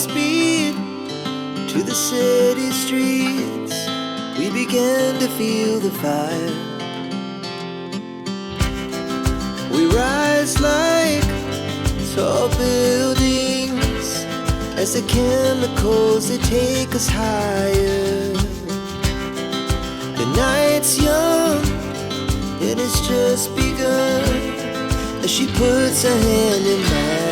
speed to the city streets. We began to feel the fire. We rise like tall buildings as the chemicals, they take us higher. The night's young, it has just begun, as she puts her hand in mine.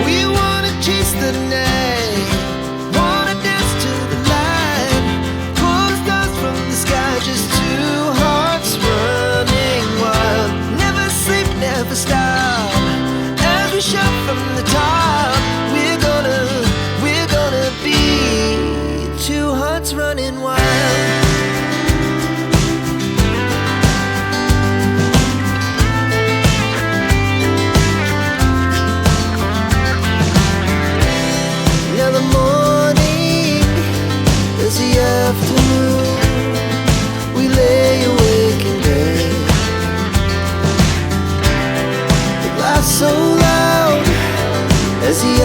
We wanna chase the night, wanna dance to the light, pull the stars from the sky, just two hearts running wild. Never sleep, never stop, as we shout from the top. We're gonna be two hearts running wild. Afternoon, we lay awake in bed. It laughs so loud as the